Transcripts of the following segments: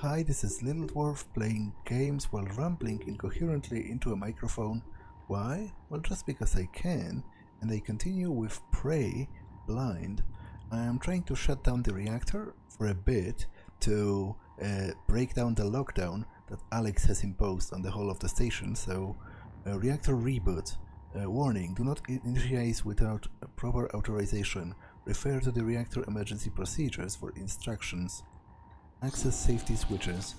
Hi, this is Little Dwarf playing games while rambling incoherently into a microphone. Why? Well, just because I can, and I continue with Prey, Blind. I am trying to shut down the reactor for a bit to break down the lockdown that Alex has imposed on the whole of the station, so reactor reboot. Warning, do not initiate without proper authorization. Refer to the reactor emergency procedures for instructions. Access safety switches.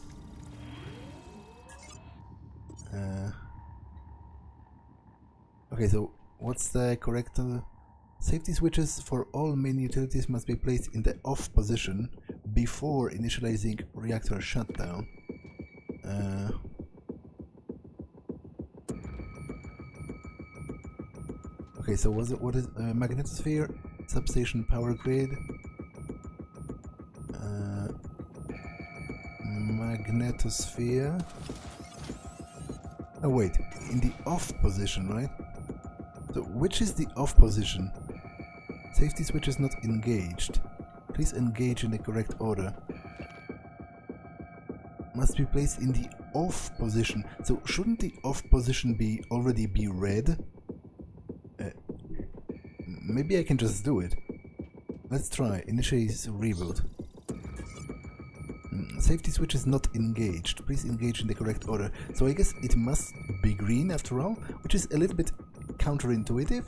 Okay, so what's the correct... Safety switches for all main utilities must be placed in the off position before initializing reactor shutdown. Okay, so what is magnetosphere, substation power grid, magnetosphere. Oh wait, in the off position, right? So which is the off position? Safety switch is not engaged. Please engage in the correct order. Must be placed in the off position. So shouldn't the off position already be red? Maybe I can just do it. Let's try. Initiate reboot. Safety switch is not engaged. Please engage in the correct order. So I guess it must be green after all, which is a little bit counterintuitive.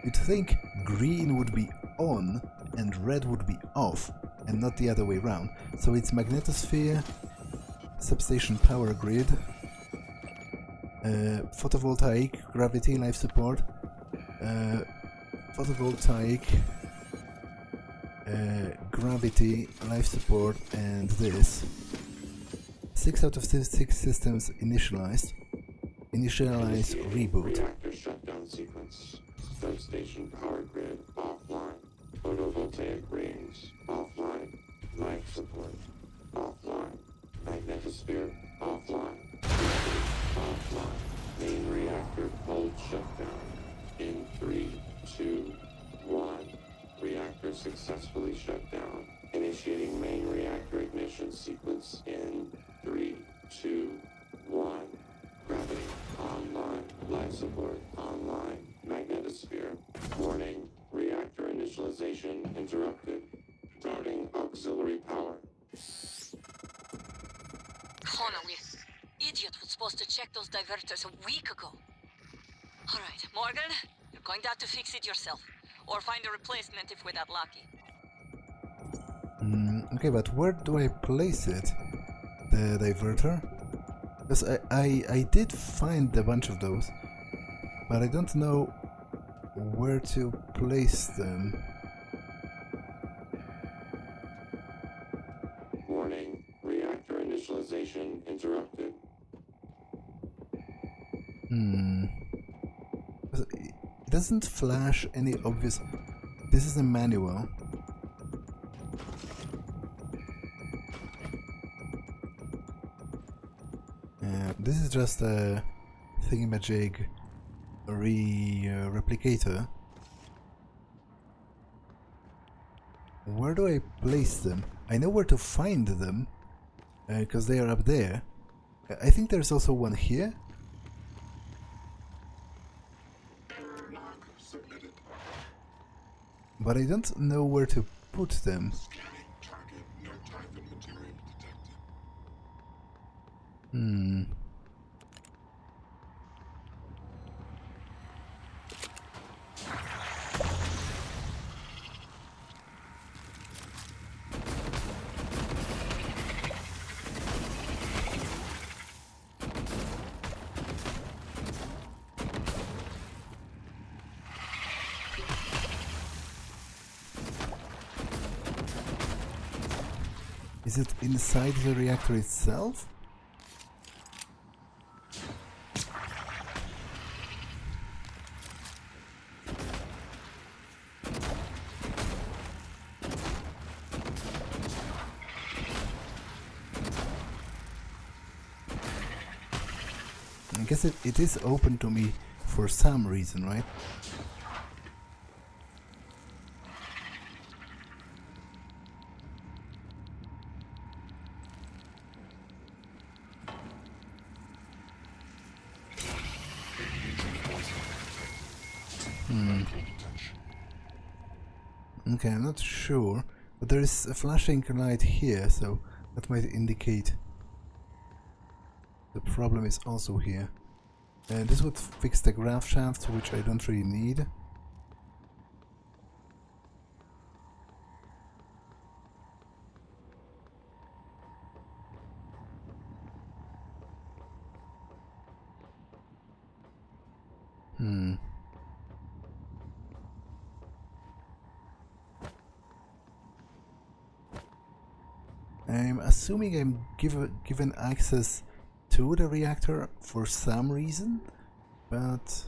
You'd think green would be on and red would be off, and not the other way around. So it's magnetosphere, substation power grid, photovoltaic, gravity, life support, photovoltaic, gravity, life support, and this. 6 out of 6 systems initialized. Initialize reboot. Reactor shutdown sequence. Substation power grid offline. Photovoltaic rings offline. Life support offline. Magnetosphere offline. Offline. Main reactor cold shutdown. In 3, 2, 1. Reactor successfully shut down. Initiating main reactor ignition sequence in 3, 2, 1. Gravity online. Life support online. Magnetosphere. Warning. Reactor initialization interrupted. Routing auxiliary power. Connolly. Idiot was supposed to check those diverters a week ago. Alright, Morgan, you're going to have to fix it yourself. Or find a replacement if we're that lucky. Okay, but where do I place it? The diverter? Because I did find a bunch of those, but I don't know where to place them. Warning. Reactor initialization interrupted. It doesn't flash any obvious... This is a manual. This is just a thingamajig replicator. Where do I place them? I know where to find them, because they are up there. I think there's also one here. But I don't know where to put them. Is it inside the reactor itself? I guess it is open to me for some reason, right? Okay, I'm not sure, but there is a flashing light here, so that might indicate the problem is also here. This would fix the grav shaft, which I don't really need. I'm assuming I'm given access to the reactor for some reason, but...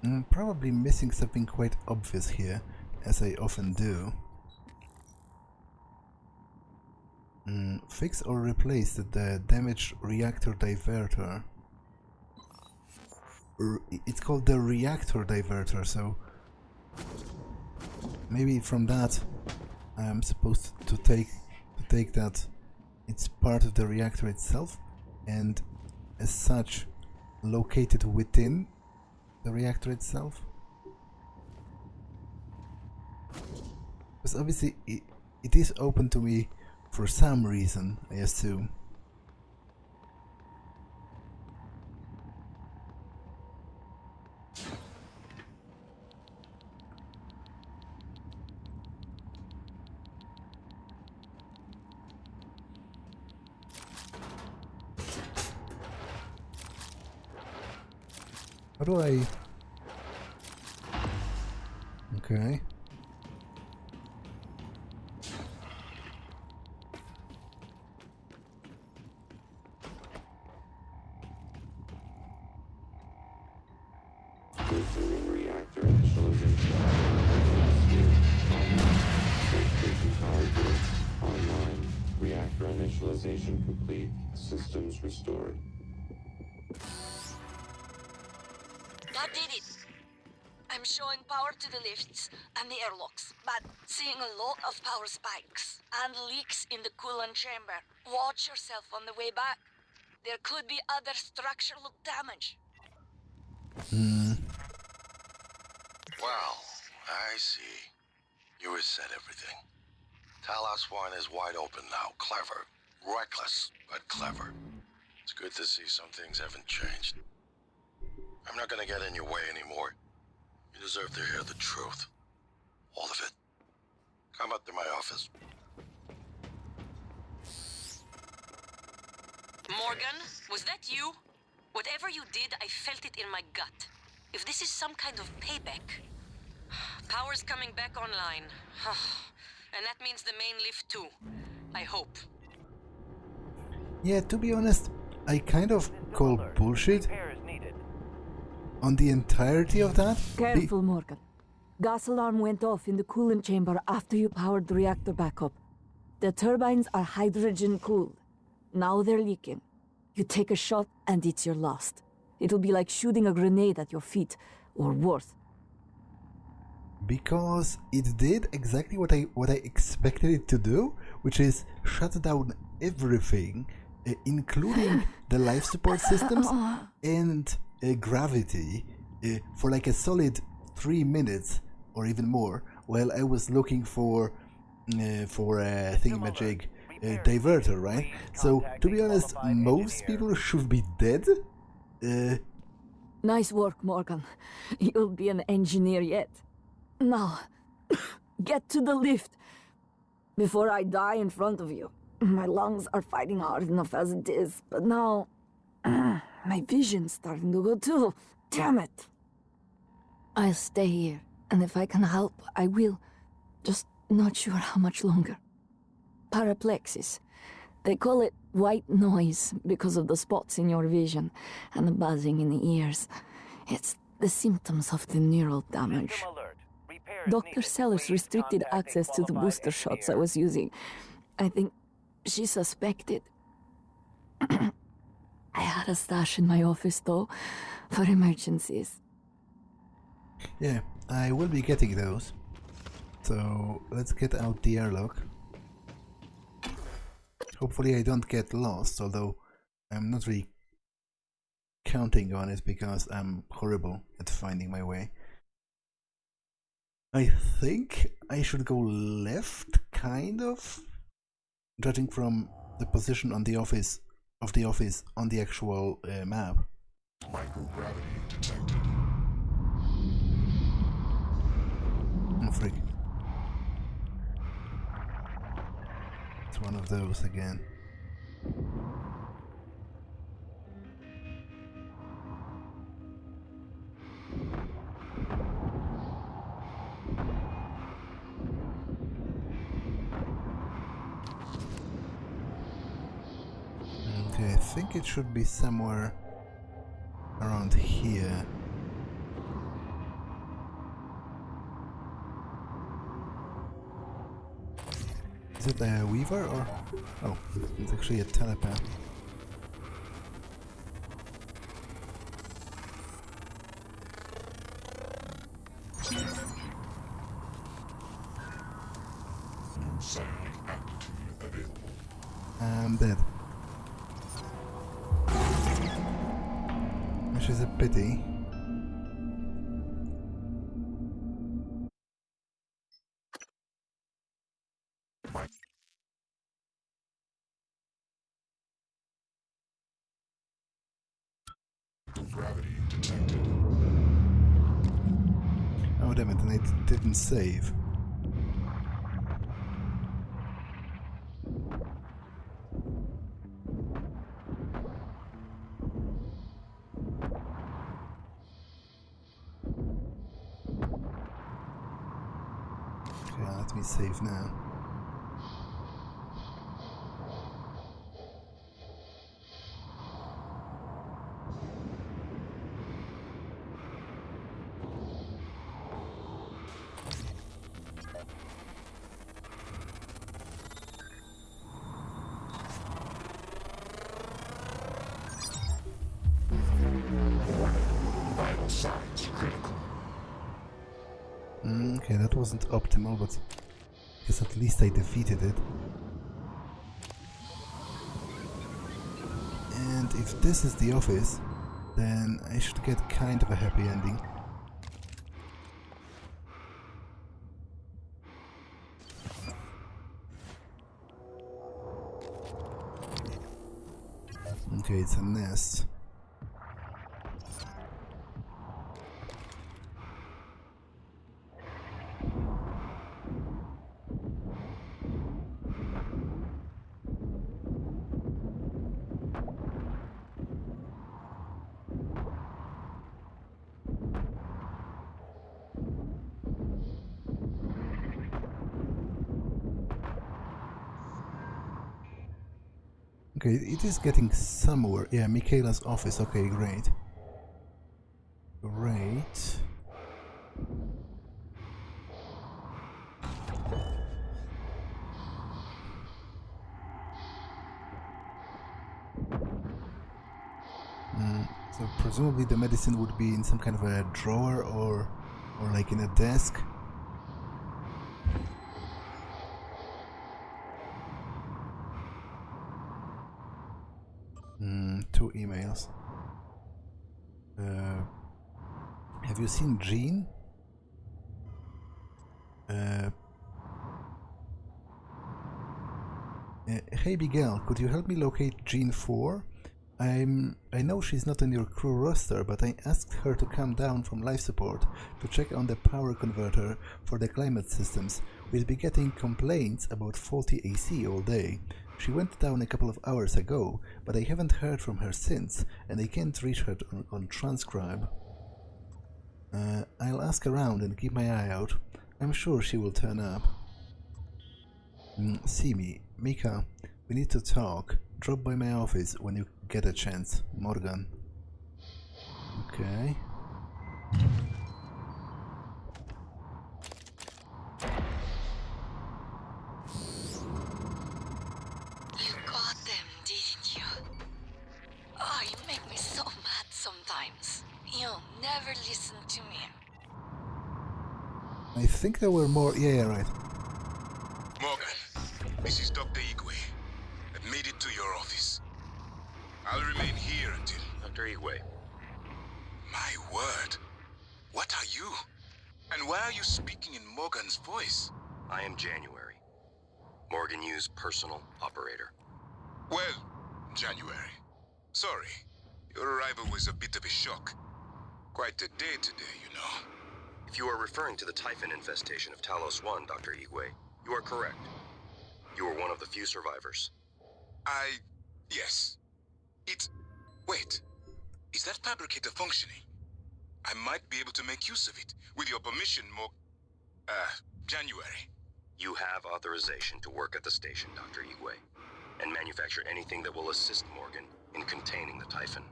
I'm probably missing something quite obvious here, as I often do. Fix or replace the damaged reactor diverter. It's called the reactor diverter, so maybe from that I'm supposed to take that it's part of the reactor itself, and as such located within the reactor itself. Because obviously it is open to me for some reason, I assume. How do I... Okay. Resuming reactor initialization. Station power grid online. Reactor initialization complete. Systems restored. That did it. I'm showing power to the lifts and the airlocks, but seeing a lot of power spikes and leaks in the coolant chamber. Watch yourself on the way back. There could be other structural damage. Well, I see. You reset everything. Talos I is wide open now. Clever. Reckless, but clever. It's good to see some things haven't changed. I'm not gonna get in your way anymore. You deserve to hear the truth. All of it. Come up to my office. Morgan, was that you? Whatever you did, I felt it in my gut. If this is some kind of payback... Power's coming back online. And that means the main lift too. I hope. Yeah, to be honest, I kind of call bullshit on the entirety of that. Careful, Morgan. Gas alarm went off in the coolant chamber after you powered the reactor back up. The turbines are hydrogen-cooled. Now they're leaking. You take a shot and it's your last. It'll be like shooting a grenade at your feet, or worse. Because it did exactly what I expected it to do, which is shut down everything, including the life support systems and gravity, for like a solid 3 minutes or even more, while I was looking for a thingamajig diverter, right? So to be honest, most people should be dead. Nice work, Morgan. You'll be an engineer yet. Now, get to the lift before I die in front of you. My lungs are fighting hard enough as it is, but now My vision's starting to go too. Damn it! I'll stay here, and if I can help, I will. Just not sure how much longer. Paraplexis. They call it white noise because of the spots in your vision and the buzzing in the ears. It's the symptoms of the neural damage. Dr. Sellers restricted access to the booster shots I was using. I think she suspected. I had a stash in my office, though, for emergencies. Yeah, I will be getting those. So let's get out the airlock. Hopefully I don't get lost, although I'm not really counting on it because I'm horrible at finding my way. I think I should go left, kind of, judging from the position on the office on the actual map. Microgravity detected. Oh, freak. It's one of those again. Okay, I think it should be somewhere around here. Is it a weaver or... Oh, it's actually a telepath. Satellite aptitude available. I'm dead. Which is a pity. Gravity detected. Oh damn it, and I didn't save. Okay, let me save now. Vital signs critical. Okay, that wasn't optimal, but I guess at least I defeated it. And if this is the office, then I should get kind of a happy ending. Okay, it's a nest. Okay, it is getting somewhere. Yeah, Michaela's office. Okay, great. Great. So presumably the medicine would be in some kind of a drawer or like in a desk. Two emails. Have you seen Jean? Hey Miguel, could you help me locate Jean 4? I know she's not on your crew roster, but I asked her to come down from life support to check on the power converter for the climate systems. We'll be getting complaints about faulty AC all day. She went down a couple of hours ago, but I haven't heard from her since, and I can't reach her on transcribe. I'll ask around and keep my eye out. I'm sure she will turn up. See me. Mika, we need to talk. Drop by my office when you get a chance. Morgan. Okay. You got them, didn't you? Oh, you make me so mad sometimes. You never listen to me. I think there were more. Yeah, right. Morgan, this is Dr. Igwe. I've made it to your office. I'll remain here until... Dr. Igwe. My word. What are you? And why are you speaking in Morgan's voice? I am January. Morgan Yu's personal operator. Well, January. Sorry. Your arrival was a bit of a shock. Quite a day today, you know. If you are referring to the typhon infestation of Talos I, Dr. Igwe, you are correct. You were one of the few survivors. Yes. Wait. Is that fabricator functioning? I might be able to make use of it. With your permission, January. You have authorization to work at the station, Dr. Igwe, and manufacture anything that will assist Morgan in containing the typhon.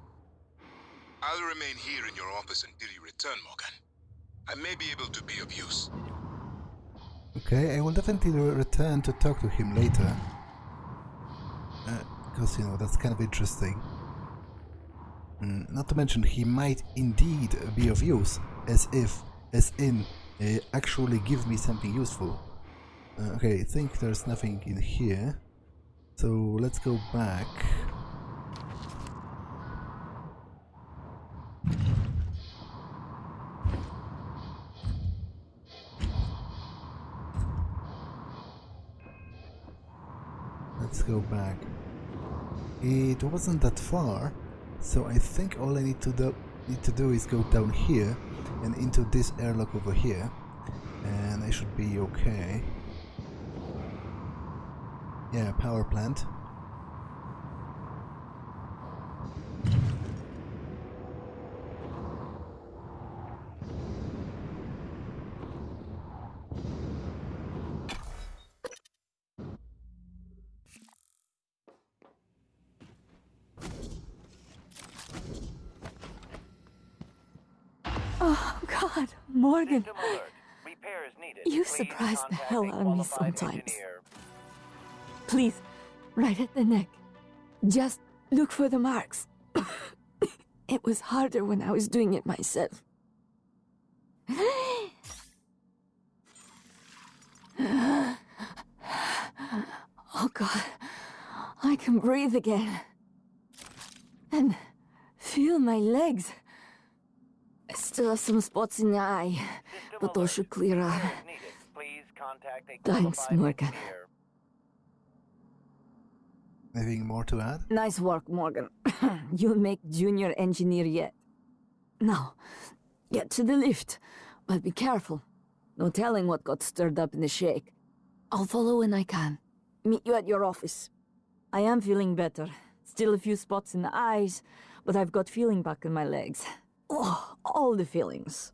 I'll remain here in your office until you return, Morgan. I may be able to be of use. Okay, I will definitely return to talk to him later. Because, you know, that's kind of interesting. Not to mention, he might indeed be of use, as in, actually give me something useful. Okay, I think there's nothing in here. So, let's go back. Let's go back. It wasn't that far, so I think all I need to do is go down here and into this airlock over here, and I should be okay. Yeah, power plant. Oh, God, Morgan. System alert. Repairs needed. You Please surprise the contact hell a out of me qualified sometimes. engineer. Please, right at the neck. Just look for the marks. It was harder when I was doing it myself. Oh, God. I can breathe again. And feel my legs. I still have some spots in the eye, System but those alert. should clear up. Repairs needed. Please contact a Thanks, qualified Morgan. engineer. Anything more to add? Nice work, Morgan. You'll make junior engineer yet. Now, get to the lift, but be careful. No telling what got stirred up in the shake. I'll follow when I can. Meet you at your office. I am feeling better. Still a few spots in the eyes, but I've got feeling back in my legs. Oh, all the feelings.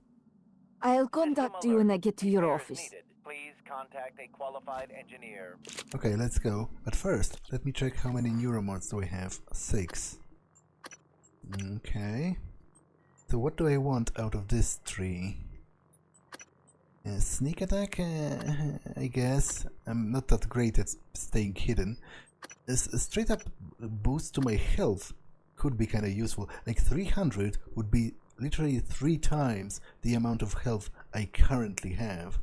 I'll contact you when I get to your Repairs office. needed. Please contact a qualified engineer. Okay, let's go. But first, let me check how many neuromods do I have. 6. Okay. So what do I want out of this tree? Sneak attack? I guess. I'm not that great at staying hidden. A straight up boost to my health could be kind of useful. Like 300 would be literally 3 times the amount of health I currently have.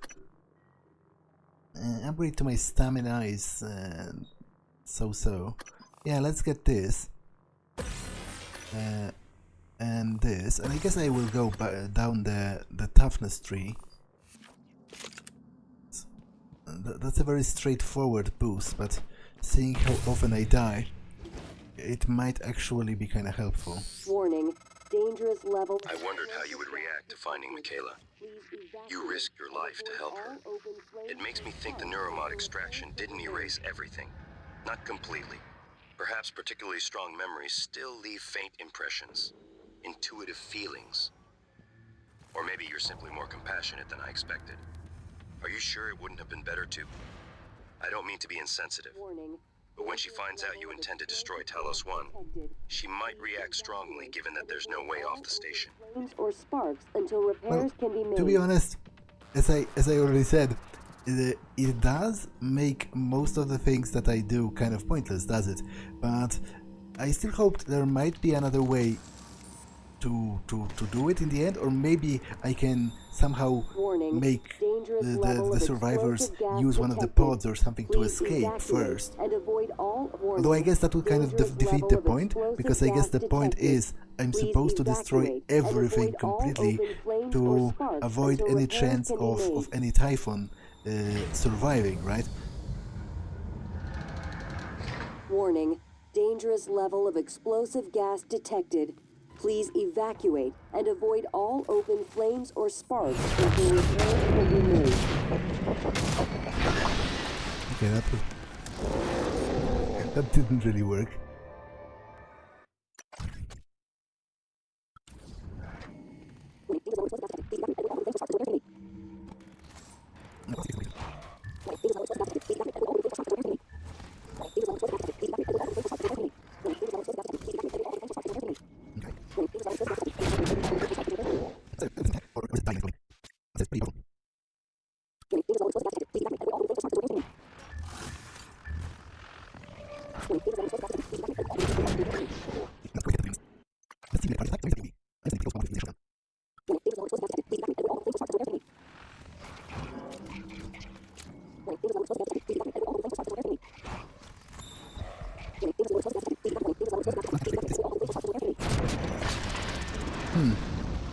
Upgrade to my stamina is so-so. Yeah, let's get this. And this. And I guess I will go down the toughness tree. That's a very straightforward boost, but seeing how often I die, it might actually be kind of helpful. Warning, dangerous level. I wondered how you would react to finding Michaela. You risked your life to help her. It makes me think the neuromod extraction didn't erase everything. Not completely. Perhaps particularly strong memories still leave faint impressions, intuitive feelings. Or maybe you're simply more compassionate than I expected. Are you sure it wouldn't have been better to... I don't mean to be insensitive, Warning. but when she finds out you intend to destroy Talos I, she might react strongly given that there's no way off the station. Flames or sparks until Well, repairs can be made. to be honest, as I already said, it does make most of the things that I do kind of pointless, does it? But I still hoped there might be another way to do it in the end, or maybe I can somehow Warning. make Dangerous level the of survivors explosive gas use one of the detected. pods or something to Please escape evacuate first. and avoid all Although I guess that would kind of dangerous defeat level the of point, explosive because I guess gas the point detected. is I'm Please supposed to destroy evacuate and everything avoid all completely open flames to or sparks avoid until any repairs chance can be of made. any typhon surviving, right? Warning. Dangerous level of explosive gas detected. Please evacuate and avoid all open flames or sparks until repairs can be made. Okay, that didn't really work.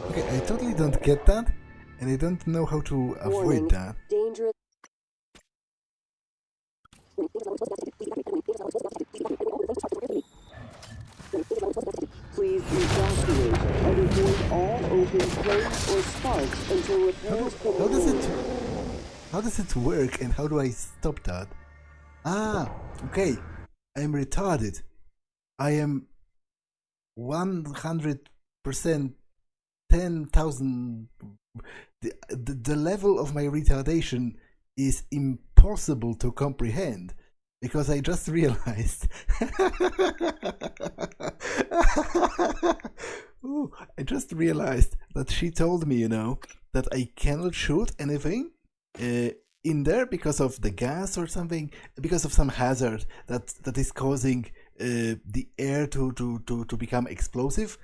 Okay, I totally don't get that, and I don't know how to avoid Warning. that. Dangerous. Please evacuate and avoid all open flames or sparks until repairs can How be does made. it work, and how do I stop that? Ah, okay. I'm retarded. I am 100%, 10,000. The level of my retardation is impossible to comprehend, because I just realized. Ooh, I just realized that she told me, that I cannot shoot anything in there because of the gas or something, because of some hazard that is causing the air to become explosive.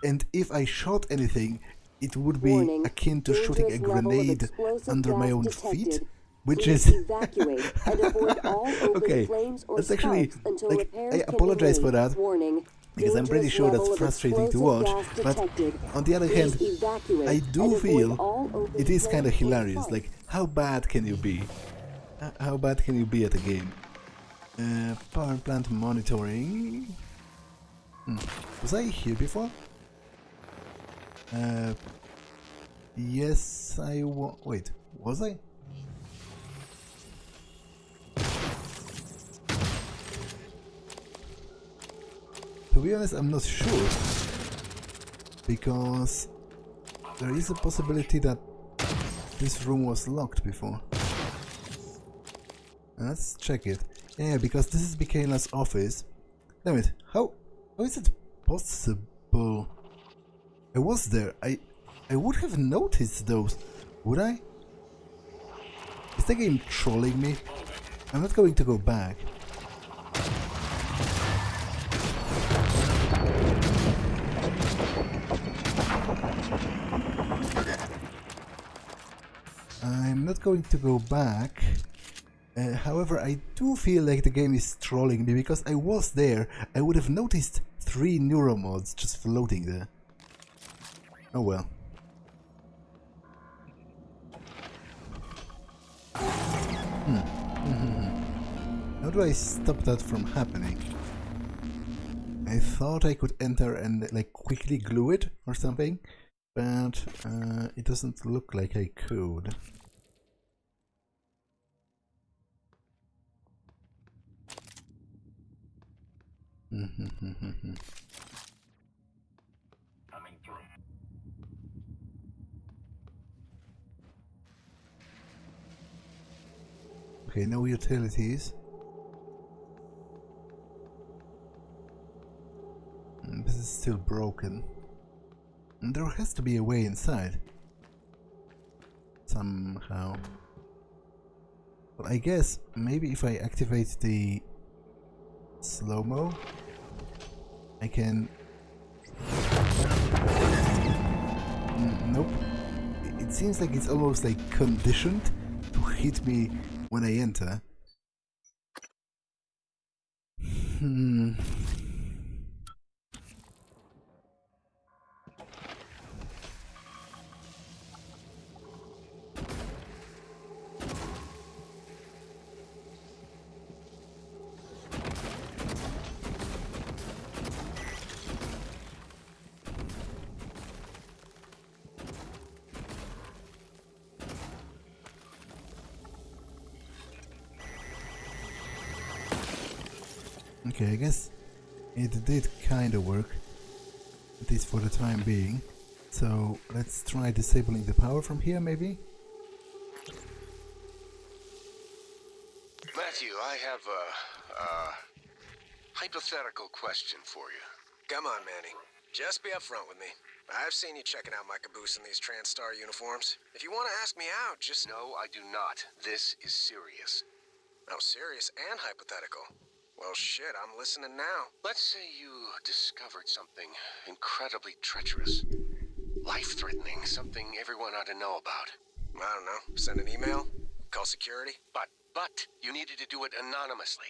And if I shot anything, it would be Warning. akin to shooting a Dangerous level of grenade explosive under my gas own detected. feet, which Please is evacuate and avoid all open okay. flames or That's actually, sparks until like, repairs I can be apologize made. for that, Warning. because I'm pretty Dangerous sure level that's of frustrating to explosive watch. gas But detected. on the other Please hand, evacuate I and do avoid feel all open it is kind of flames or hilarious. sparks. Like, how bad can you be? How bad can you be at a game? Power plant monitoring. Was I here before? Yes, I was. Wait, was I? To be honest, I'm not sure, because there is a possibility that this room was locked before. Let's check it. Yeah, because this is Michaela's office. Damn it, how is it possible? I was there. I would have noticed those, would I? Is the game trolling me? I'm not going to go back. I'm not going to go back. However, I do feel like the game is trolling me, because I was there. I would have noticed 3 neuromods just floating there. Oh well. How do I stop that from happening? I thought I could enter and like quickly glue it or something, but it doesn't look like I could. Coming through. Okay, no utilities. This is still broken. And there has to be a way inside. Somehow. Well, I guess maybe if I activate the slow-mo, I can... Nope. It seems like it's almost like conditioned to hit me when I enter. Okay, I guess it did kinda work, at least for the time being. So let's try disabling the power from here, maybe? Matthew, I have a hypothetical question for you. Come on, Manny. Just be upfront with me. I've seen you checking out my caboose in these TranStar uniforms. If you want to ask me out, just... No, I do not. This is serious. Oh, serious and hypothetical. Well, shit, I'm listening now. Let's say you discovered something incredibly treacherous. Life-threatening, something everyone ought to know about. I don't know. Send an email? Call security? But you needed to do it anonymously.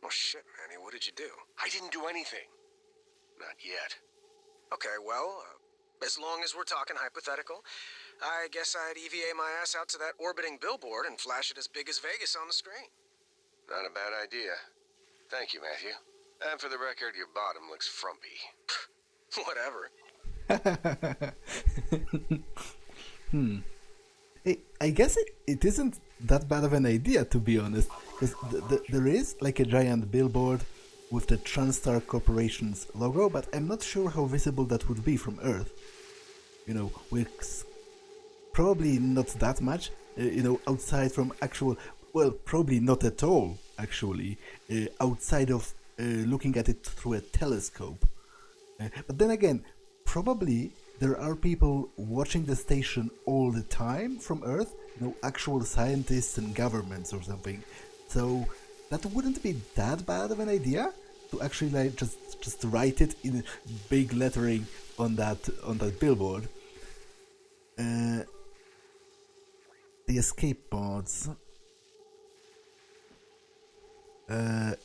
Well, shit, Manny, what did you do? I didn't do anything. Not yet. Okay, well, as long as we're talking hypothetical, I guess I'd EVA my ass out to that orbiting billboard and flash it as big as Vegas on the screen. Not a bad idea. Thank you, Matthew. And for the record, your bottom looks frumpy. Whatever. I guess it isn't that bad of an idea, to be honest, because there is like a giant billboard with the TranStar Corporation's logo, but I'm not sure how visible that would be from Earth. You know, with probably not that much, outside from actual... Well, probably not at all, actually, outside of looking at it through a telescope. But then again, probably there are people watching the station all the time from Earth, actual scientists and governments or something. So that wouldn't be that bad of an idea to actually like just write it in big lettering on that billboard. The escape pods.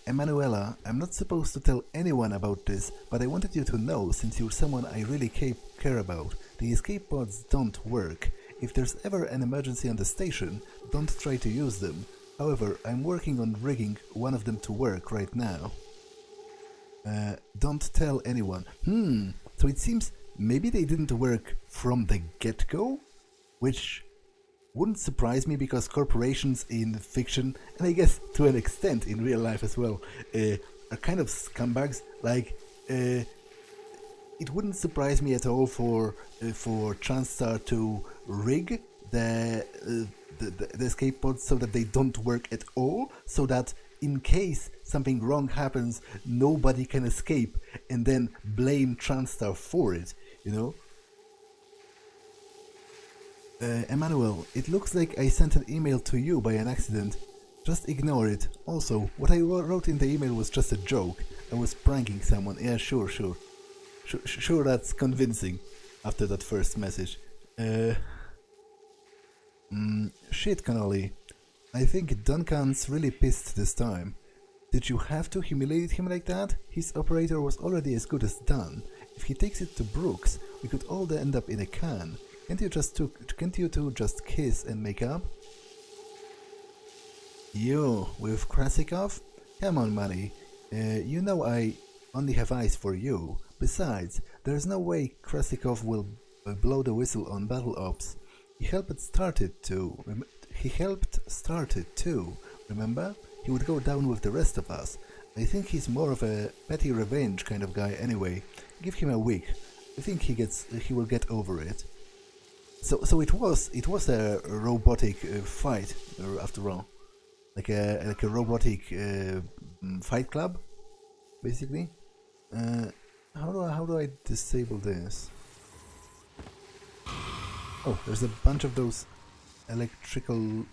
Emanuela, I'm not supposed to tell anyone about this, but I wanted you to know, since you're someone I really care about. The escape pods don't work. If there's ever an emergency on the station, don't try to use them. However, I'm working on rigging one of them to work right now. Don't tell anyone. So it seems maybe they didn't work from the get-go? Which wouldn't surprise me, because corporations in fiction, and I guess to an extent in real life as well, are kind of scumbags. Like, it wouldn't surprise me at all for TranStar to rig the escape pods so that they don't work at all, so that in case something wrong happens, nobody can escape and then blame TranStar for it, Emmanuel, it looks like I sent an email to you by an accident. Just ignore it. Also, what I wrote in the email was just a joke. I was pranking someone. Yeah, sure, that's convincing after that first message. Shit, Connolly. I think Duncan's really pissed this time. Did you have to humiliate him like that? His operator was already as good as done. If he takes it to Brooks, we could all end up in a can. Can't you two just kiss and make up? You, with Krasikov? Come on, Manny. You know I only have eyes for you. Besides, there's no way Krasikov will blow the whistle on Battle Ops. He helped start it too. Remember? He would go down with the rest of us. I think he's more of a petty revenge kind of guy anyway. Give him a week. I think he will get over it. So it was a robotic fight after all, like a robotic fight club, basically. How do I disable this? Oh, there's a bunch of those electrical.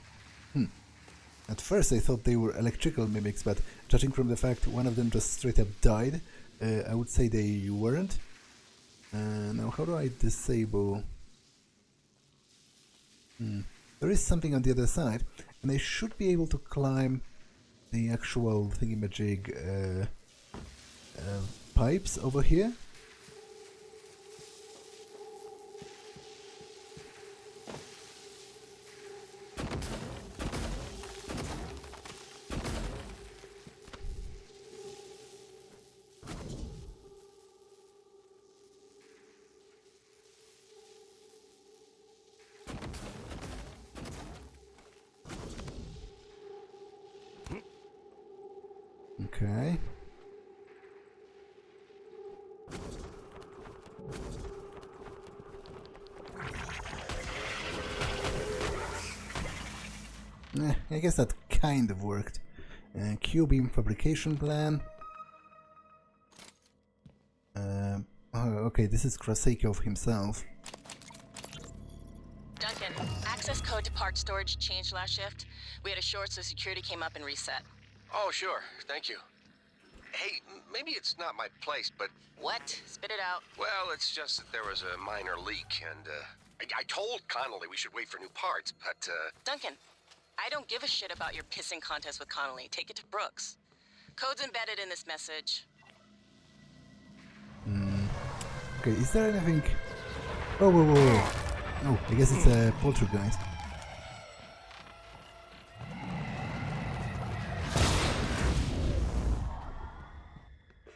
At first I thought they were electrical mimics, but judging from the fact one of them just straight up died, I would say they weren't. Now how do I disable? There is something on the other side, and I should be able to climb the actual thingamajig pipes over here. Okay. I guess that kind of worked. Q-beam fabrication plan. Okay, this is Krasikov himself. Duncan, access code to part storage changed last shift. We had a short, so security came up and reset. Oh, sure. Thank you. Hey, maybe it's not my place, but... What? Spit it out. Well, it's just that there was a minor leak, and, I told Connolly we should wait for new parts, but, Duncan, I don't give a shit about your pissing contest with Connolly. Take it to Brooks. Code's embedded in this message. Okay, is there anything... Oh, whoa. Oh, I guess it's a poltergeist.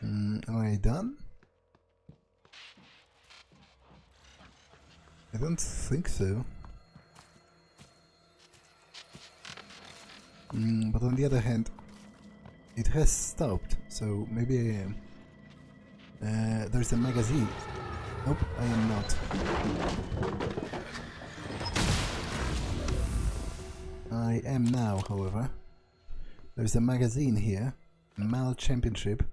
Am I done? I don't think so. But on the other hand, it has stopped, so maybe I am. There's a magazine. Nope, I am not. I am now, however. There's a magazine here, Mal Championship.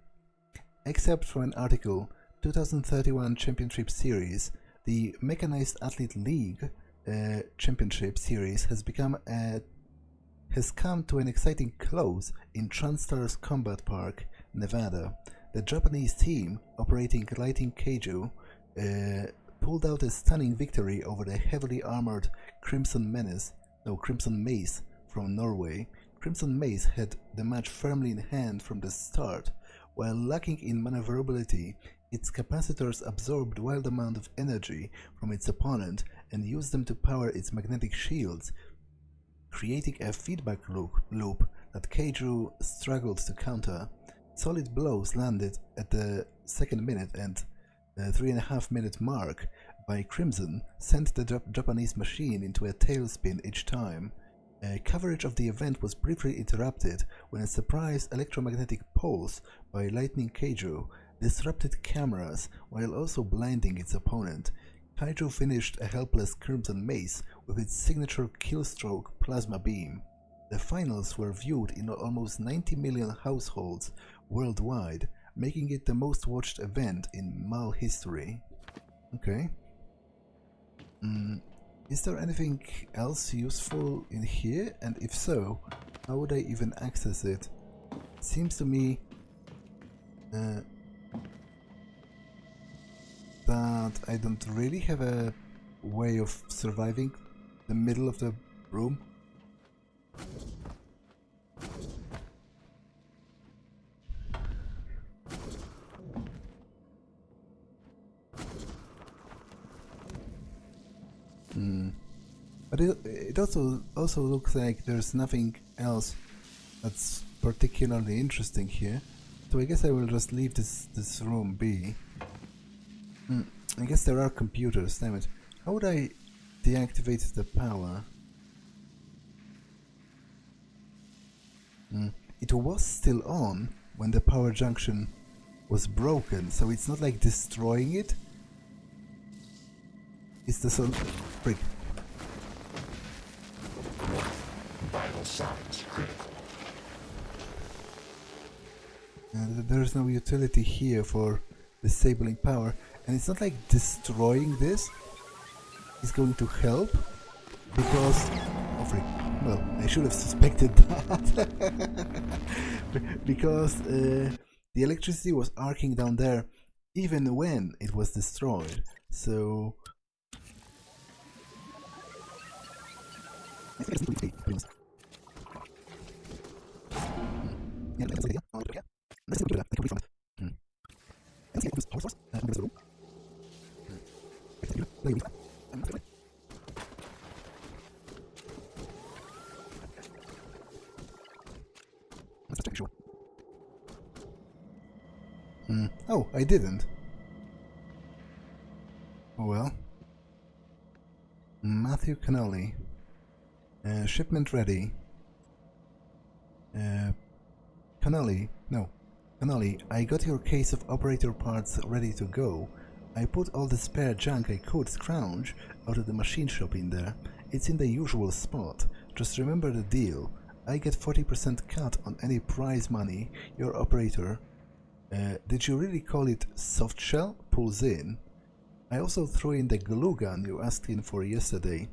Except for an article, 2031 Championship Series, the Mechanized Athlete League Championship Series has come to an exciting close in TranStar's Combat Park, Nevada. The Japanese team, operating Lighting Keiju, pulled out a stunning victory over the heavily armored Crimson Mace from Norway. Crimson Mace had the match firmly in hand from the start. While lacking in maneuverability, its capacitors absorbed wild amount of energy from its opponent and used them to power its magnetic shields, creating a feedback loop that Keiju struggled to counter. Solid blows landed at the 2nd minute and 3.5 minute mark by Crimson sent the Japanese machine into a tailspin each time. Coverage of the event was briefly interrupted when a surprise electromagnetic pulse by Lightning Keiju disrupted cameras while also blinding its opponent. Keiju finished a helpless Crimson Mace with its signature Killstroke plasma beam. The finals were viewed in almost 90 million households worldwide, making it the most watched event in Mal history. Okay. Is there anything else useful in here? And if so, how would I even access it? Seems to me that I don't really have a way of surviving the middle of the room. But it also looks like there's nothing else that's particularly interesting here. So I guess I will just leave this room be. I guess there are computers, damn it. How would I deactivate the power? It was still on, when the power junction was broken, so it's not like destroying it. It's the sort break. Vital signs critical. There's no utility here for disabling power, and it's not like destroying this is going to help, because well, I should have suspected that. Because the electricity was arcing down there even when it was destroyed, so oh, I didn't. Oh well. Matthew Connolly. Shipment ready. Connolly, I got your case of operator parts ready to go. I put all the spare junk I could scrounge out of the machine shop in there. It's in the usual spot. Just remember the deal. I get 40% cut on any prize money your operator, did you really call it soft shell, pulls in. I also threw in the glue gun you asked in for yesterday.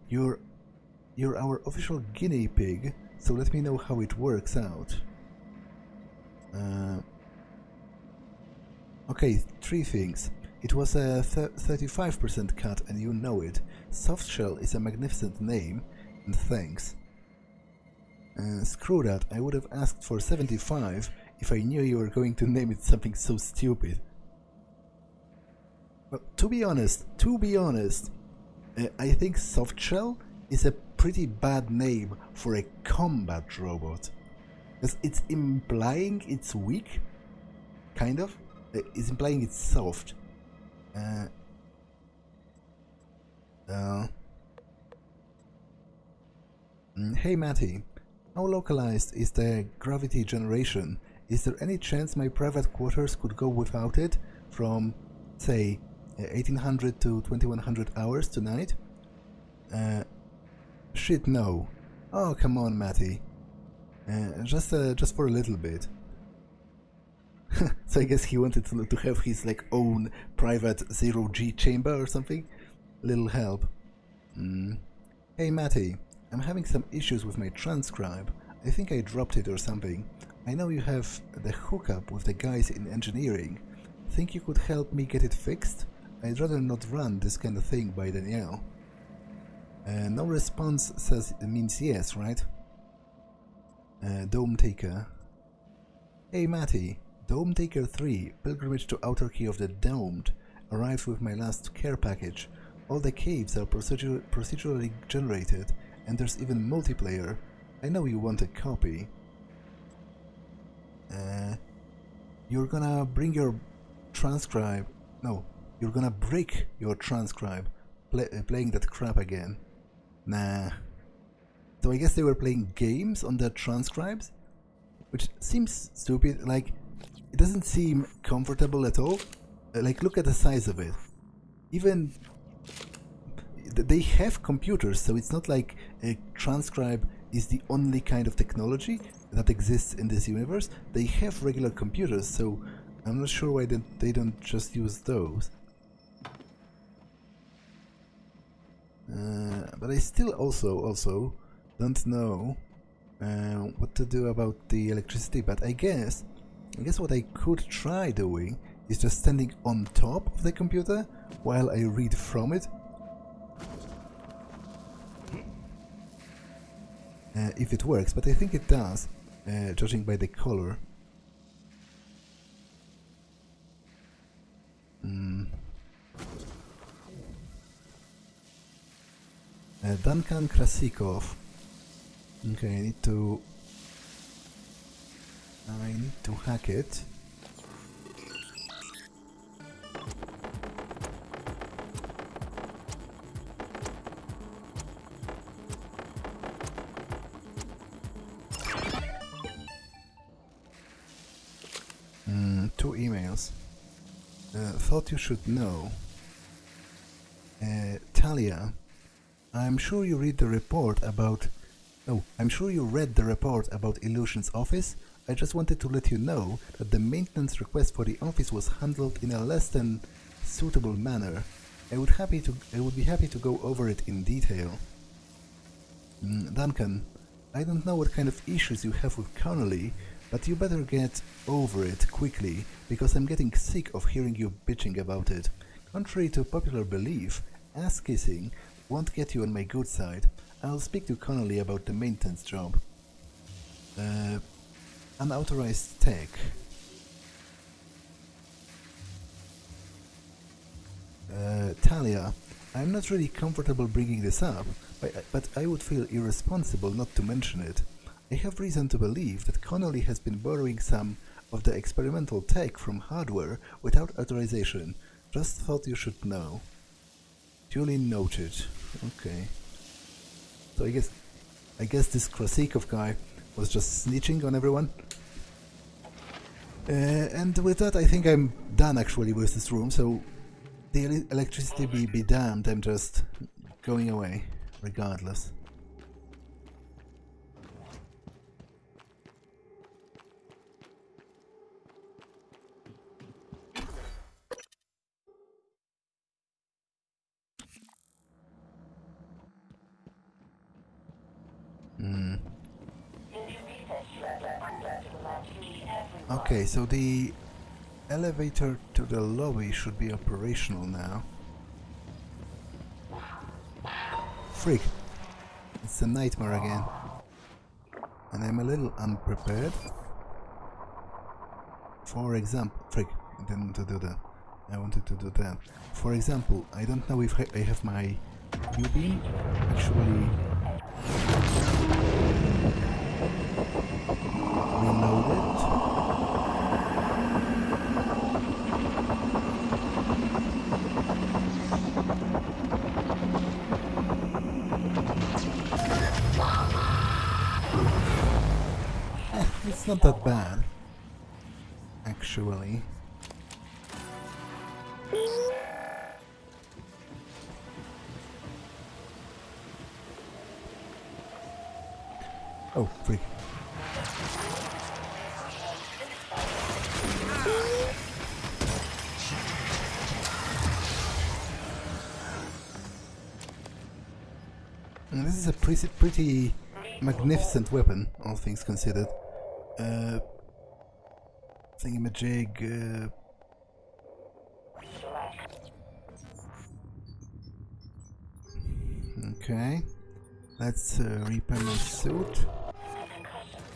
You're our official guinea pig, so let me know how it works out. Okay, 3 things. It was a 35% cut and you know it. Soft shell is a magnificent name, and thanks. Screw that, I would have asked for 75 if I knew you were going to name it something so stupid. Well, to be honest, I think soft shell is a pretty bad name for a combat robot. Because it's implying it's weak, kind of. It's implying it's soft. Hey Matty, how localized is the gravity generation? Is there any chance my private quarters could go without it from, say, 1800 to 2100 hours tonight? Shit, no. Oh, come on, Matty. Just for a little bit. So I guess he wanted to have his like own private 0G chamber or something. Little help. Hey Matty, I'm having some issues with my transcribe. I think I dropped it or something. I know you have the hookup with the guys in engineering. Think you could help me get it fixed? I'd rather not run this kind of thing by Danielle. No response says means yes, right? Dome Taker. Hey Matty, Dome Taker 3, Pilgrimage to Outer Key of the Domed, arrived with my last care package. All the caves are procedurally generated, and there's even multiplayer. I know you want a copy. You're gonna bring your transcribe. No, you're gonna break your transcribe playing that crap again. Nah. So I guess they were playing games on their transcribes? Which seems stupid, like, it doesn't seem comfortable at all. Like, look at the size of it. Even... They have computers, so it's not like a transcribe is the only kind of technology that exists in this universe. They have regular computers, so I'm not sure why they don't just use those. But I still also don't know what to do about the electricity, but I guess what I could try doing is just standing on top of the computer while I read from it. If it works, but I think it does, judging by the color. Duncan Krasikov. Okay, I need to hack it. else. Thought you should know. Talia, I'm sure you read the report about... Oh, I'm sure you read the report about Illusion's office. I just wanted to let you know that the maintenance request for the office was handled in a less than suitable manner. I would be happy to go over it in detail. Duncan, I don't know what kind of issues you have with Connolly, but you better get over it quickly, because I'm getting sick of hearing you bitching about it. Contrary to popular belief, ass-kissing won't get you on my good side. I'll speak to Connolly about the maintenance job. Unauthorized tech. Talia, I'm not really comfortable bringing this up, but I would feel irresponsible not to mention it. I have reason to believe that Connolly has been borrowing some of the experimental tech from hardware without authorization. Just thought you should know. Duly noted. Okay. So I guess this Krasikov guy was just snitching on everyone. And with that, I think I'm done actually with this room. So the electricity be damned. I'm just going away, regardless. Okay, so the elevator to the lobby should be operational now. Freak! It's a nightmare again. And I'm a little unprepared. For example... Freak! I didn't want to do that. I wanted to do that. For example, I don't know if I have my U-beam actually reloaded. It's not that bad, actually. Oh, freak. And this is a pretty magnificent weapon, all things considered. Thingamajig. Okay. Let's repair my suit.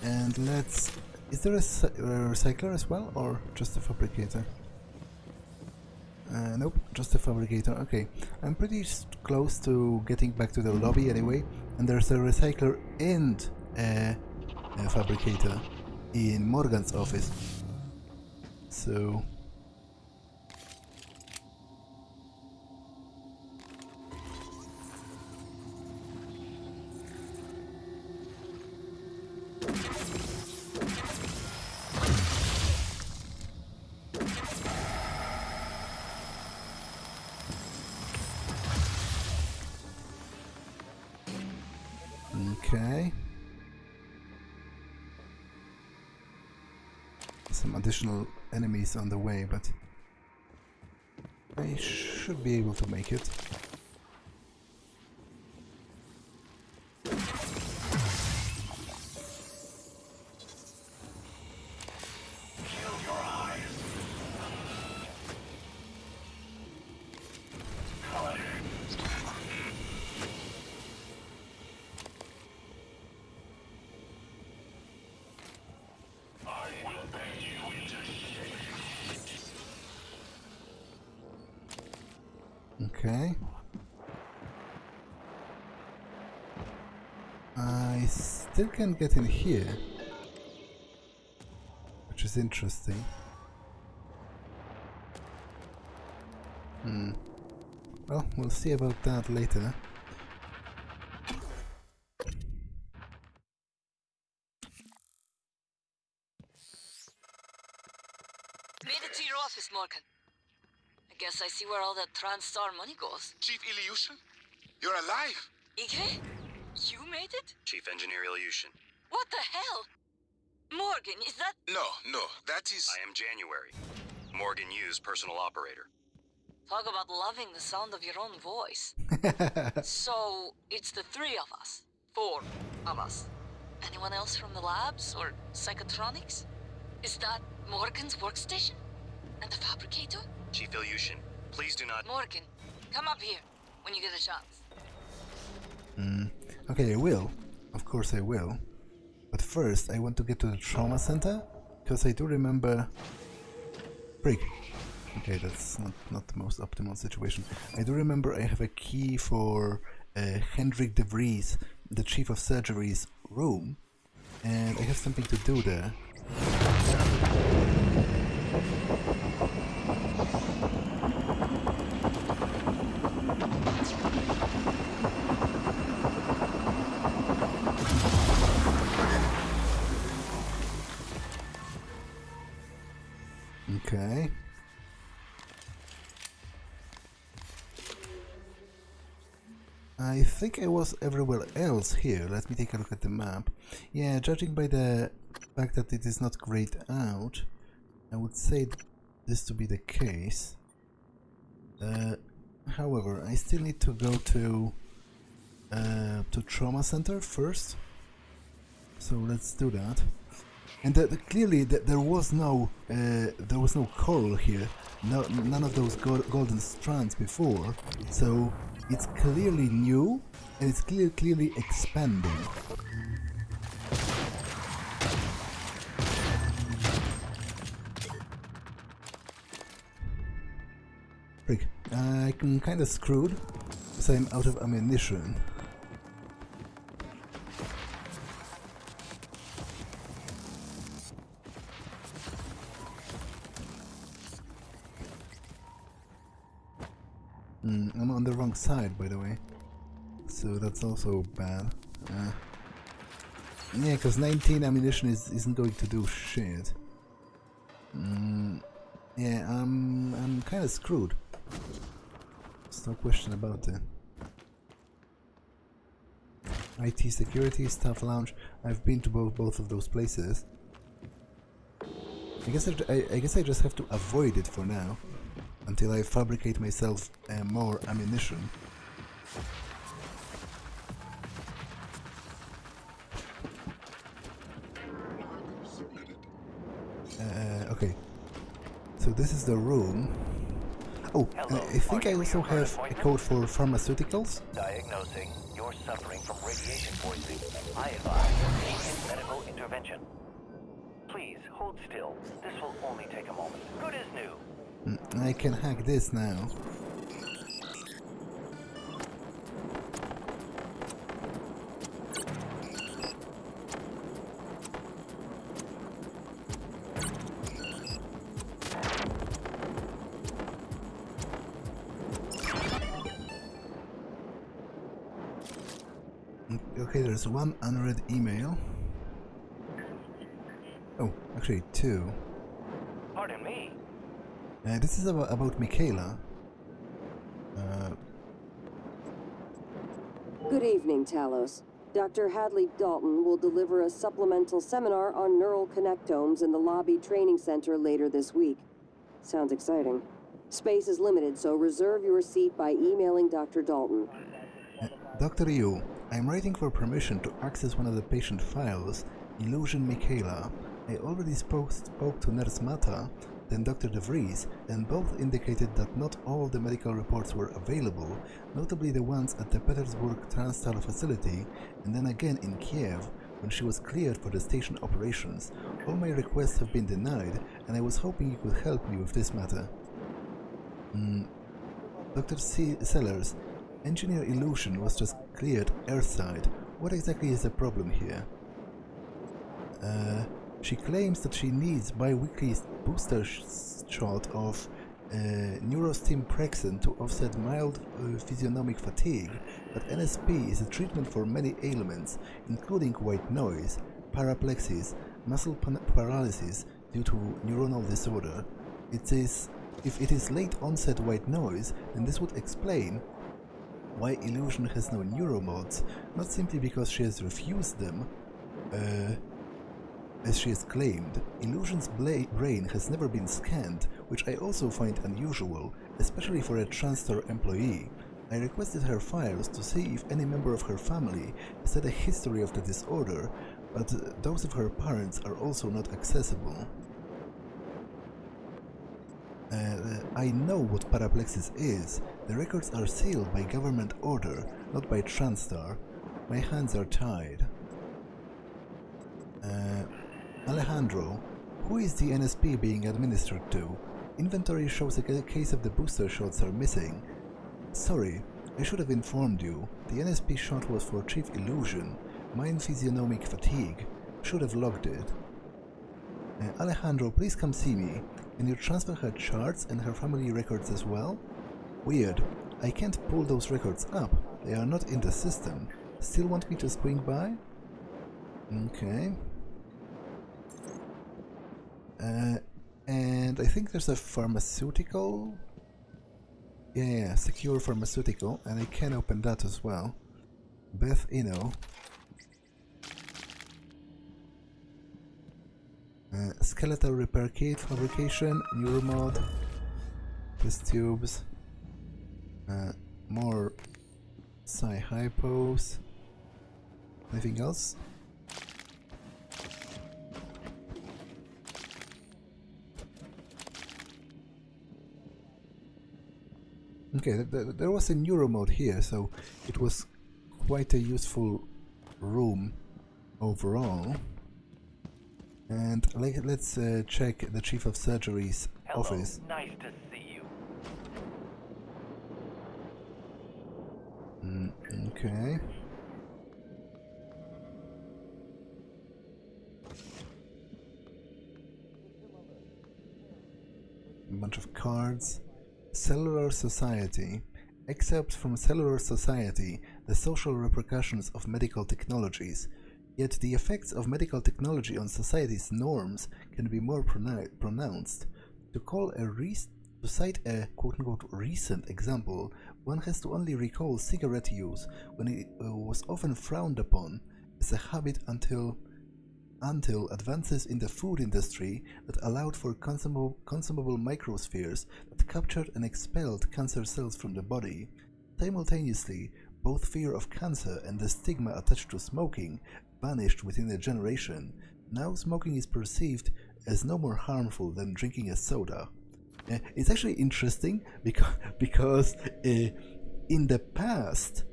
And let's... Is there a recycler as well, or just a fabricator? Nope, just a fabricator. Okay, I'm pretty close to getting back to the lobby anyway. And there's a recycler and a fabricator in Morgan's office. So... Okay. Some additional enemies on the way, but I should be able to make it. Okay. I still can get in here, which is interesting. Well, we'll see about that later. Made it to your office, Morgan. I guess I see where all that TranStar money goes. Chief Ilyushin? You're alive! Igre? You made it? Chief Engineer Ilyushin. What the hell? Morgan, is that... No, that is... I am January. Morgan Yu's personal operator. Talk about loving the sound of your own voice. So, it's the 3 of us. 4 of us. Anyone else from the labs or psychotronics? Is that Morgan's workstation? And the fabricator? Chief Ilyushin, please do not... Morgan, come up here when you get a chance. Okay, I will. Of course I will. But first, I want to get to the trauma center, because I do remember... Break. Okay, that's not the most optimal situation. I do remember I have a key for Hendrik de Vries, the Chief of Surgery's room, and I have something to do there. Okay. I think I was everywhere else here. Let me take a look at the map. Yeah, judging by the fact that it is not grayed out, I would say this to be the case. However, I still need to go to trauma center first. So let's do that. And clearly there was no coral here. No, none of those golden strands before. So it's clearly new, and it's clearly expanding. Frick, I'm kinda screwed, because I'm out of ammunition. I'm on the wrong side, by the way, so that's also bad. Yeah, because 19 ammunition isn't going to do shit. Yeah, I'm kind of screwed. There's no question about it. IT security, staff lounge. I've been to both of those places. I guess I just have to avoid it for now, until I fabricate myself more ammunition. Okay, so this is the room. Oh, I think I also have a code for pharmaceuticals. Diagnosing. You're suffering from radiation poisoning. I advise immediate medical intervention. Please hold still. This will only take a moment. Good as new. I can hack this now. Okay, there's one unread email. Oh, actually 2. Pardon me. This is about Michaela. Good evening, Talos. Dr. Hadley Dalton will deliver a supplemental seminar on neural connectomes in the lobby training center later this week. Sounds exciting. Space is limited, so reserve your seat by emailing Dr. Dalton. Dr. Yu, I'm writing for permission to access one of the patient files, Illusion Michaela. I already spoke to Nurse Mata, then Dr. De Vries, and both indicated that not all the medical reports were available, notably the ones at the Petersburg TranStar facility, and then again in Kiev, when she was cleared for the station operations. All my requests have been denied, and I was hoping you could help me with this matter. Dr. Sellers, Engineer Illusion was just cleared airside. What exactly is the problem here? She claims that she needs bi-weekly booster shot of neurostim Prexen to offset mild physiognomic fatigue, but NSP is a treatment for many ailments, including white noise, paraplexis, muscle paralysis due to neuronal disorder. if it is late onset white noise, then this would explain why Illusion has no neuromods, not simply because she has refused them, as she has claimed. Illusion's brain has never been scanned, which I also find unusual, especially for a TranStar employee. I requested her files to see if any member of her family has had a history of the disorder, but those of her parents are also not accessible. I know what paraplexis is. The records are sealed by government order, not by TranStar. My hands are tied. Alejandro, who is the NSP being administered to? Inventory shows a case of the booster shots are missing. Sorry, I should have informed you. The NSP shot was for Chief Illusion. Mind physiognomic fatigue. Should have logged it. Alejandro, please come see me. Can you transfer her charts and her family records as well? Weird. I can't pull those records up. They are not in the system. Still want me to swing by? Okay. And I think there's a pharmaceutical. Yeah, secure pharmaceutical, and I can open that as well. Beth Inno. Skeletal repair kit fabrication, neuromod, test tubes, more Psi-hypos. Anything else? Okay, there was a neuromod here, so it was quite a useful room overall. And let's check the Chief of Surgery's office. Nice to see you. Okay. A bunch of cards. Cellular Society. Excerpts from Cellular Society, the social repercussions of medical technologies. Yet the effects of medical technology on society's norms can be more pronounced. To cite a quote-unquote recent example, one has to only recall cigarette use when it was often frowned upon as a habit until advances in the food industry that allowed for consumable microspheres that captured and expelled cancer cells from the body. Simultaneously, both fear of cancer and the stigma attached to smoking vanished within a generation. Now smoking is perceived as no more harmful than drinking a soda. It's actually interesting because in the past,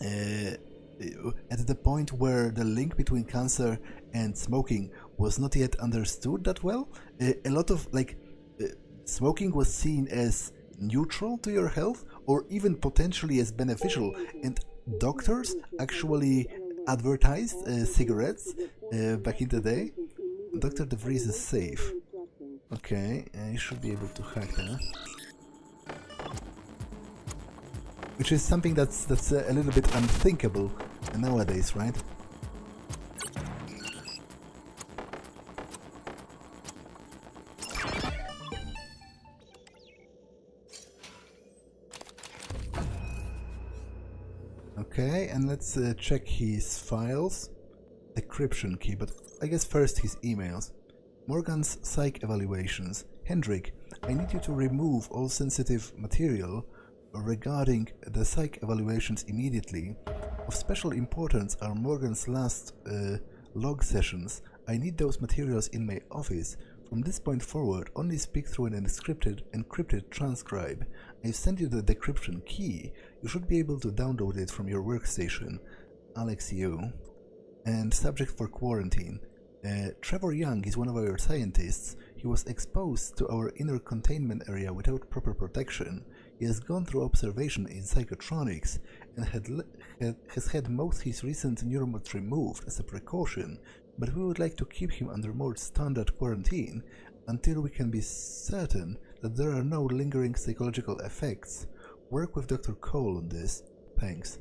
at the point where the link between cancer and smoking was not yet understood that well, a lot of smoking was seen as neutral to your health or even potentially as beneficial, and doctors actually advertised cigarettes back in the day. Dr. DeVries is safe. Okay, I should be able to hack that. Which is something that's a little bit unthinkable nowadays, right? Okay, and let's check his files. Decryption key, but I guess first his emails. Morgan's psych evaluations. Hendrik, I need you to remove all sensitive material regarding the psych evaluations immediately. Of special importance are Morgan's last log sessions. I need those materials in my office. From this point forward, only speak through an encrypted transcribe. I've sent you the decryption key. You should be able to download it from your workstation. Alex Yu. And subject for quarantine. Trevor Young is one of our scientists. He was exposed to our inner containment area without proper protection. He has gone through observation in psychotronics and has had most his recent neuromods removed as a precaution, but we would like to keep him under more standard quarantine until we can be certain that there are no lingering psychological effects. Work with Dr. Cole on this. Thanks.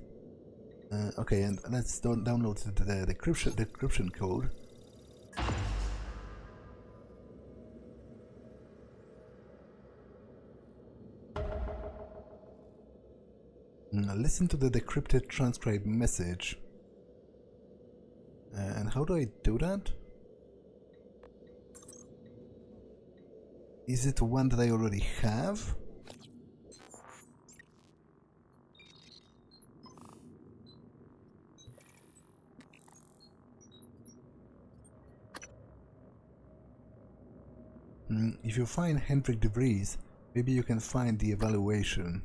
Okay, and let's download the decryption code. Listen to the decrypted transcribed message. And how do I do that? Is it one that I already have? If you find Hendrik de Vries, maybe you can find the evaluation.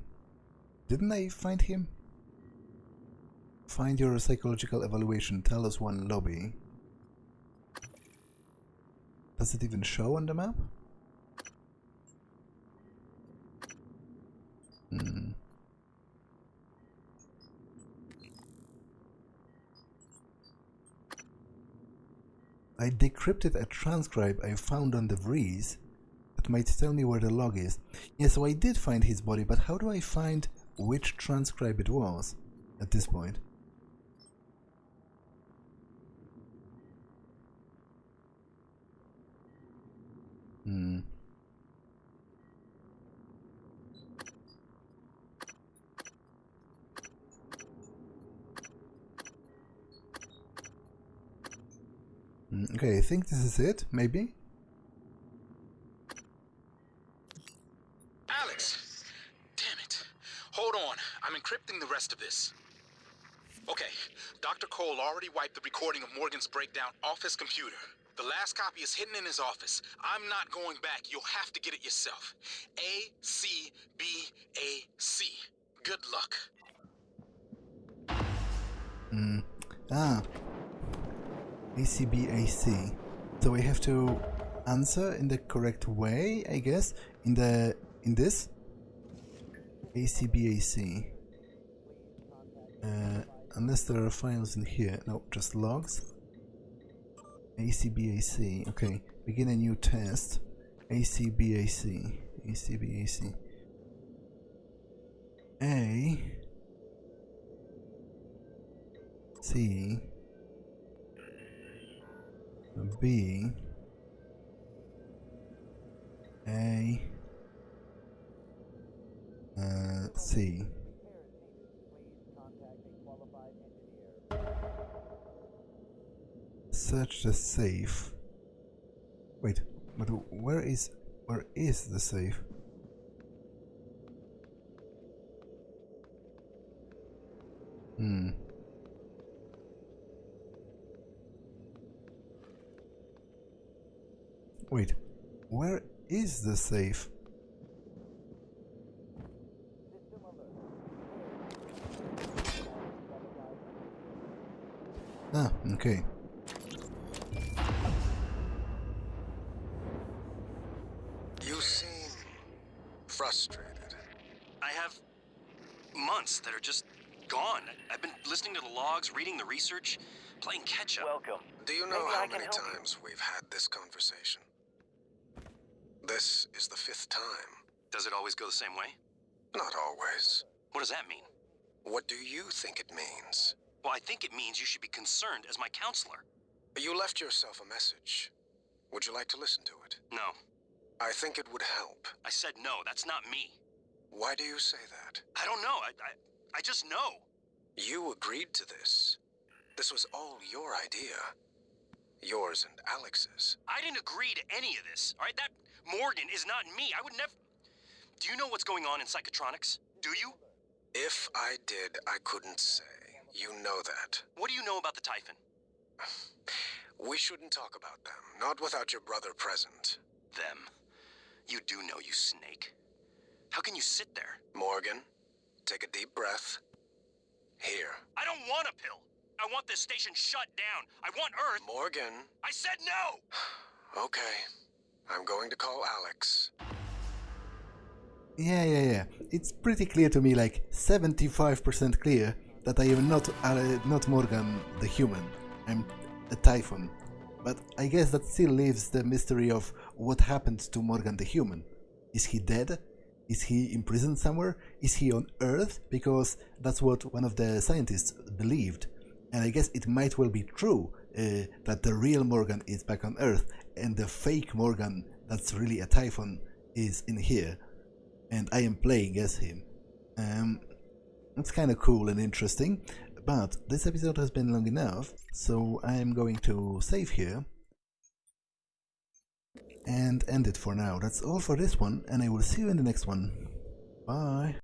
Didn't I find him? Find your psychological evaluation, Talos I lobby. Does it even show on the map? I decrypted a transcribe I found on the Vries that might tell me where the log is. Yeah, so I did find his body, but how do I find which transcribe it was at this point? Okay, I think this is it, maybe? Alex! Damn it. Hold on, I'm encrypting the rest of this. Okay, Dr. Cole already wiped the recording of Morgan's breakdown off his computer. The last copy is hidden in his office. I'm not going back. You'll have to get it yourself. ACBAC. Good luck. ACBAC. So I have to answer in the correct way, I guess. In this ACBAC. Unless there are files in here. No, just logs. ACBAC. Okay, begin a new test. ACBAC. ACBAC. A. C. B. A. C. Search the safe. Wait, but where is the safe? Wait, where is the safe? Ah, okay. You seem frustrated. I have months that are just gone. I've been listening to the logs, reading the research, playing catch-up. Welcome. Do you know how many times we've had this conversation? This is the 5th time. Does it always go the same way? Not always. What does that mean? What do you think it means? Well, I think it means you should be concerned as my counselor. You left yourself a message. Would you like to listen to it? No. I think it would help. I said no, that's not me. Why do you say that? I don't know, I just know. You agreed to this. This was all your idea. Yours and Alex's. I didn't agree to any of this, all right? That Morgan is not me. I would never... Do you know what's going on in psychotronics? Do you? If I did, I couldn't say. You know that. What do you know about the Typhon? We shouldn't talk about them. Not without your brother present. Them? You do know, you snake. How can you sit there? Morgan, take a deep breath. Here. I don't want a pill. I want this station shut down. I want Earth. Morgan. I said no! Okay. I'm going to call Alex. Yeah. It's pretty clear to me, like 75% clear, that I am not Morgan the human. I'm a Typhon. But I guess that still leaves the mystery of what happened to Morgan the human. Is he dead? Is he imprisoned somewhere? Is he on Earth? Because that's what one of the scientists believed. And I guess it might well be true that the real Morgan is back on Earth and the fake Morgan that's really a Typhon is in here. And I am playing as him. It's kind of cool and interesting, but this episode has been long enough, so I'm going to save here and end it for now. That's all for this one, and I will see you in the next one. Bye!